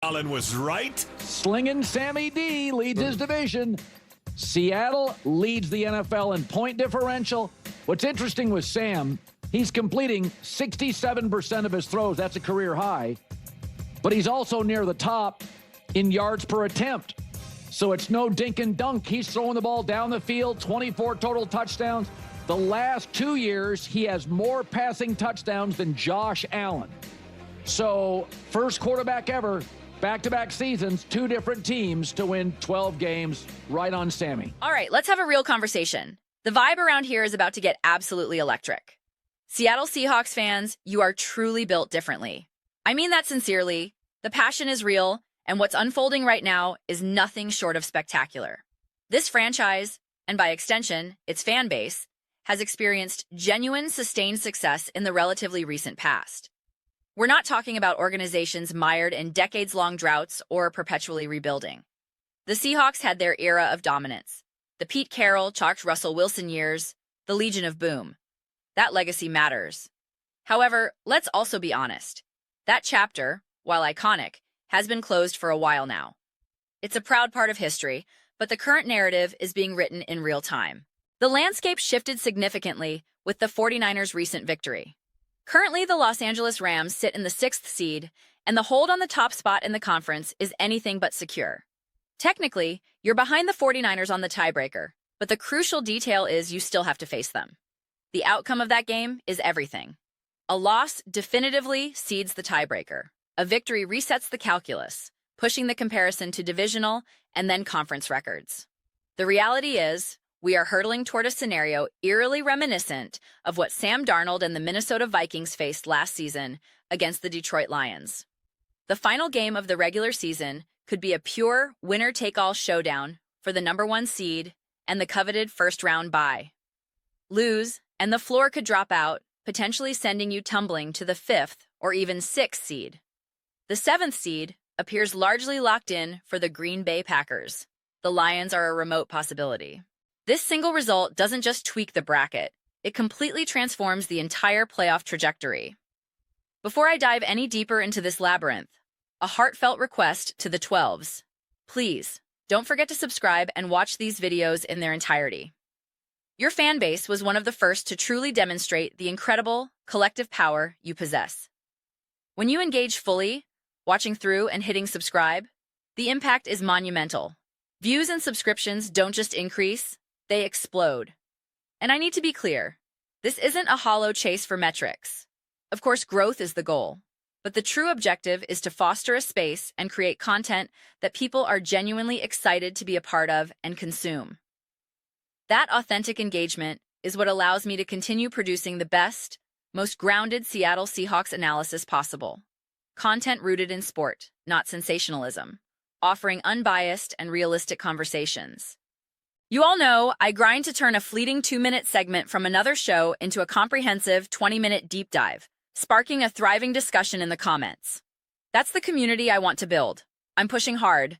Colin was right. Slinging Sammy D leads his division. Seattle leads the NFL in point differential. What's interesting with Sam, he's completing 67% of his throws. That's a career high. But he's also near the top in yards per attempt. So it's no dink and dunk. He's throwing the ball down the field, 24 total touchdowns. The last 2 years, he has more passing touchdowns than Josh Allen. So first quarterback ever, back-to-back seasons, 2 different teams to win 12 games, right on Sammy. All right, let's have a real conversation. The vibe around here is about to get absolutely electric. Seattle Seahawks fans, you are truly built differently. I mean that sincerely. The passion is real, and what's unfolding right now is nothing short of spectacular. This franchise, and by extension, its fan base, has experienced genuine, sustained success in the relatively recent past. We're not talking about organizations mired in decades-long droughts or perpetually rebuilding. The Seahawks had their era of dominance. The Pete Carroll, chalked Russell Wilson years, the Legion of Boom. That legacy matters. However, let's also be honest. That chapter, while iconic, has been closed for a while now. It's a proud part of history, but the current narrative is being written in real time. The landscape shifted significantly with the 49ers' recent victory. Currently, the Los Angeles Rams sit in the 6th seed, and the hold on the top spot in the conference is anything but secure. Technically, you're behind the 49ers on the tiebreaker, but the crucial detail is you still have to face them. The outcome of that game is everything. A loss definitively cedes the tiebreaker. A victory resets the calculus, pushing the comparison to divisional and then conference records. The reality is, we are hurtling toward a scenario eerily reminiscent of what Sam Darnold and the Minnesota Vikings faced last season against the Detroit Lions. The final game of the regular season could be a pure winner-take-all showdown for the #1 seed and the coveted first-round bye. Lose, and the floor could drop out, potentially sending you tumbling to the 5th or even 6th seed. The 7th seed appears largely locked in for the Green Bay Packers. The Lions are a remote possibility. This single result doesn't just tweak the bracket, it completely transforms the entire playoff trajectory. Before I dive any deeper into this labyrinth, a heartfelt request to the 12s. Please, don't forget to subscribe and watch these videos in their entirety. Your fan base was one of the first to truly demonstrate the incredible collective power you possess. When you engage fully, watching through and hitting subscribe, the impact is monumental. Views and subscriptions don't just increase, they explode. And I need to be clear, this isn't a hollow chase for metrics. Of course, growth is the goal, but the true objective is to foster a space and create content that people are genuinely excited to be a part of and consume. That authentic engagement is what allows me to continue producing the best, most grounded Seattle Seahawks analysis possible. Content rooted in sport, not sensationalism, offering unbiased and realistic conversations. You all know I grind to turn a fleeting 2-minute segment from another show into a comprehensive 20-minute deep dive, sparking a thriving discussion in the comments. That's the community I want to build. I'm pushing hard,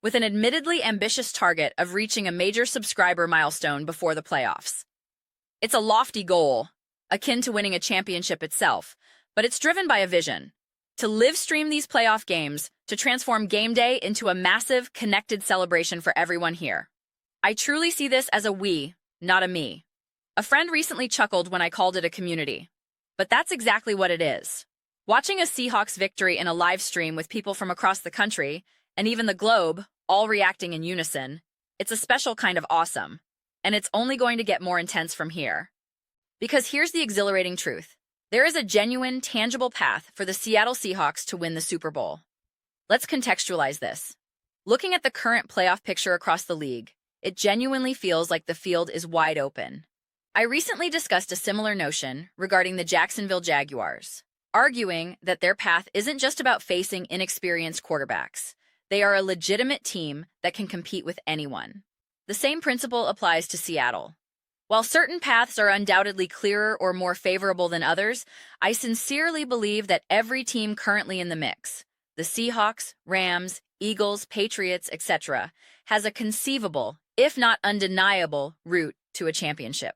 with an admittedly ambitious target of reaching a major subscriber milestone before the playoffs. It's a lofty goal, akin to winning a championship itself, but it's driven by a vision: to live stream these playoff games, to transform game day into a massive, connected celebration for everyone here. I truly see this as a we, not a me. A friend recently chuckled when I called it a community. But that's exactly what it is. Watching a Seahawks victory in a live stream with people from across the country, and even the globe, all reacting in unison, it's a special kind of awesome. And it's only going to get more intense from here. Because here's the exhilarating truth. There is a genuine, tangible path for the Seattle Seahawks to win the Super Bowl. Let's contextualize this. Looking at the current playoff picture across the league, it genuinely feels like the field is wide open. I recently discussed a similar notion regarding the Jacksonville Jaguars, arguing that their path isn't just about facing inexperienced quarterbacks. They are a legitimate team that can compete with anyone. The same principle applies to Seattle. While certain paths are undoubtedly clearer or more favorable than others, I sincerely believe that every team currently in the mix, the Seahawks, Rams, Eagles, Patriots, etc., has a conceivable, if not undeniable, route to a championship.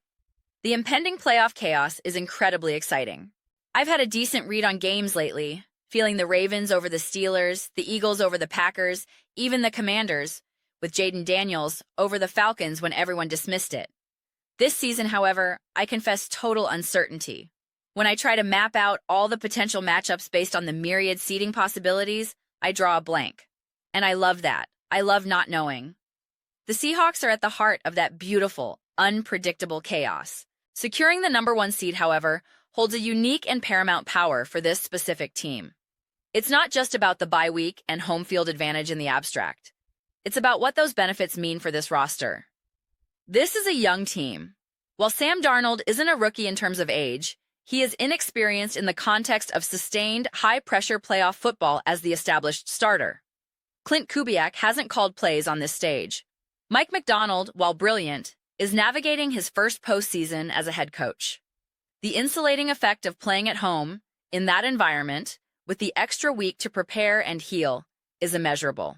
The impending playoff chaos is incredibly exciting. I've had a decent read on games lately, feeling the Ravens over the Steelers, the Eagles over the Packers, even the Commanders, with Jaden Daniels over the Falcons when everyone dismissed it. This season, however, I confess total uncertainty. When I try to map out all the potential matchups based on the myriad seeding possibilities, I draw a blank. And I love that. I love not knowing. The Seahawks are at the heart of that beautiful, unpredictable chaos. Securing the number 1 seed, however, holds a unique and paramount power for this specific team. It's not just about the bye week and home field advantage in the abstract. It's about what those benefits mean for this roster. This is a young team. While Sam Darnold isn't a rookie in terms of age, he is inexperienced in the context of sustained, high-pressure playoff football as the established starter. Clint Kubiak hasn't called plays on this stage. Mike McDonald, while brilliant, is navigating his first postseason as a head coach. The insulating effect of playing at home, in that environment, with the extra week to prepare and heal, is immeasurable.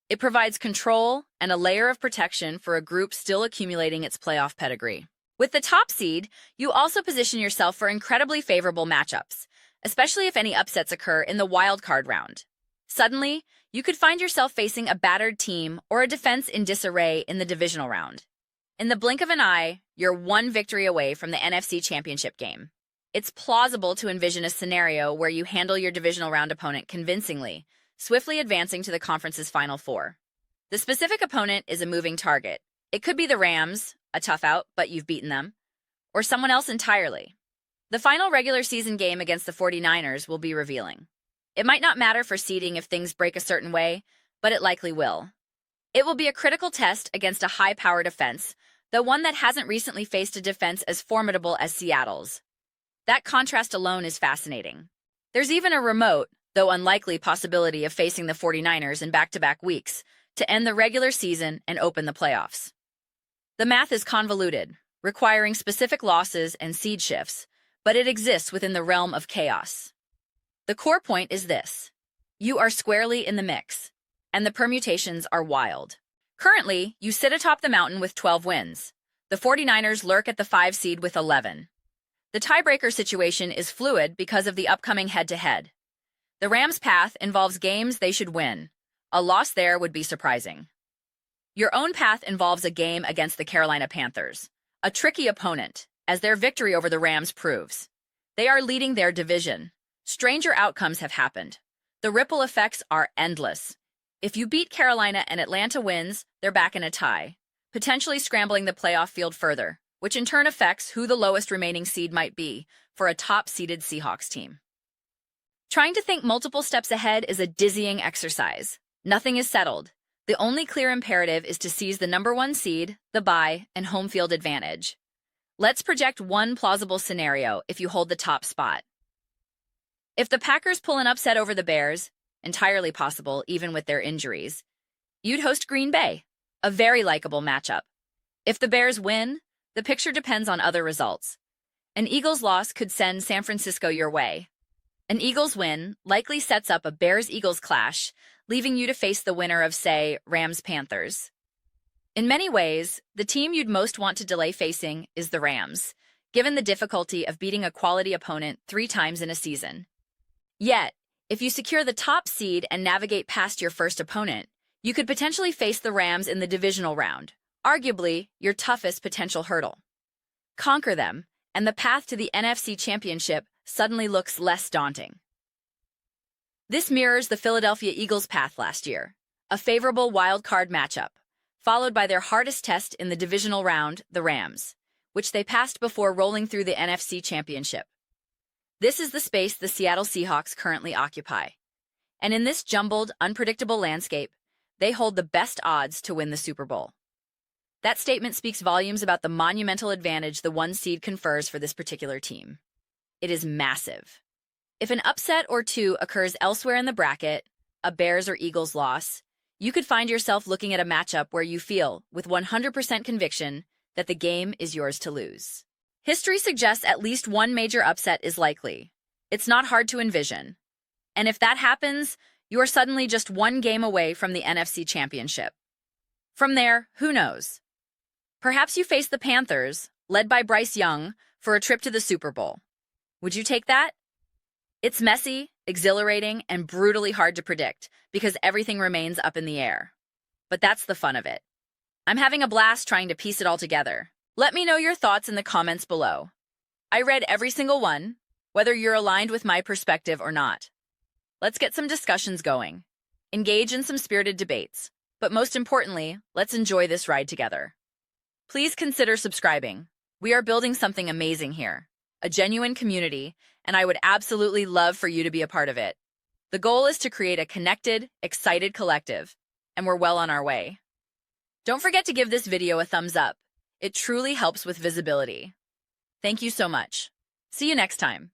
It provides control and a layer of protection for a group still accumulating its playoff pedigree. With the top seed, you also position yourself for incredibly favorable matchups, especially if any upsets occur in the wild card round. Suddenly, you could find yourself facing a battered team or a defense in disarray in the divisional round. In the blink of an eye, you're one victory away from the NFC Championship game. It's plausible to envision a scenario where you handle your divisional round opponent convincingly, swiftly advancing to the conference's Final Four. The specific opponent is a moving target. It could be the Rams, a tough out, but you've beaten them, or someone else entirely. The final regular season game against the 49ers will be revealing. It might not matter for seeding if things break a certain way, but it likely will. It will be a critical test against a high-powered defense, though one that hasn't recently faced a defense as formidable as Seattle's. That contrast alone is fascinating. There's even a remote, though unlikely, possibility of facing the 49ers in back-to-back weeks to end the regular season and open the playoffs. The math is convoluted, requiring specific losses and seed shifts, but it exists within the realm of chaos. The core point is this: you are squarely in the mix, and the permutations are wild. Currently, you sit atop the mountain with 12 wins. The 49ers lurk at the 5 seed with 11. The tiebreaker situation is fluid because of the upcoming head-to-head. The Rams' path involves games they should win. A loss there would be surprising. Your own path involves a game against the Carolina Panthers, a tricky opponent, as their victory over the Rams proves. They are leading their division. Stranger outcomes have happened. The ripple effects are endless. If you beat Carolina and Atlanta wins, they're back in a tie, potentially scrambling the playoff field further, which in turn affects who the lowest remaining seed might be for a top-seeded Seahawks team. Trying to think multiple steps ahead is a dizzying exercise. Nothing is settled. The only clear imperative is to seize the number 1 seed, the bye, and home field advantage. Let's project one plausible scenario if you hold the top spot. If the Packers pull an upset over the Bears, entirely possible even with their injuries, you'd host Green Bay, a very likable matchup. If the Bears win, the picture depends on other results. An Eagles loss could send San Francisco your way. An Eagles win likely sets up a Bears-Eagles clash, leaving you to face the winner of, say, Rams-Panthers. In many ways, the team you'd most want to delay facing is the Rams, given the difficulty of beating a quality opponent 3 times in a season. Yet, if you secure the top seed and navigate past your first opponent, you could potentially face the Rams in the divisional round, arguably your toughest potential hurdle. Conquer them, and the path to the NFC Championship suddenly looks less daunting. This mirrors the Philadelphia Eagles' path last year, a favorable wild-card matchup, followed by their hardest test in the divisional round, the Rams, which they passed before rolling through the NFC Championship. This is the space the Seattle Seahawks currently occupy. And in this jumbled, unpredictable landscape, they hold the best odds to win the Super Bowl. That statement speaks volumes about the monumental advantage the 1 seed confers for this particular team. It is massive. If an upset or 2 occurs elsewhere in the bracket, a Bears or Eagles loss, you could find yourself looking at a matchup where you feel, with 100% conviction, that the game is yours to lose. History suggests at least one major upset is likely. It's not hard to envision. And if that happens, you are suddenly just 1 game away from the NFC Championship. From there, who knows? Perhaps you face the Panthers, led by Bryce Young, for a trip to the Super Bowl. Would you take that? It's messy, exhilarating, and brutally hard to predict because everything remains up in the air. But that's the fun of it. I'm having a blast trying to piece it all together. Let me know your thoughts in the comments below. I read every single one, whether you're aligned with my perspective or not. Let's get some discussions going. Engage in some spirited debates. But most importantly, let's enjoy this ride together. Please consider subscribing. We are building something amazing here, a genuine community, and I would absolutely love for you to be a part of it. The goal is to create a connected, excited collective, and we're well on our way. Don't forget to give this video a thumbs up. It truly helps with visibility. Thank you so much. See you next time.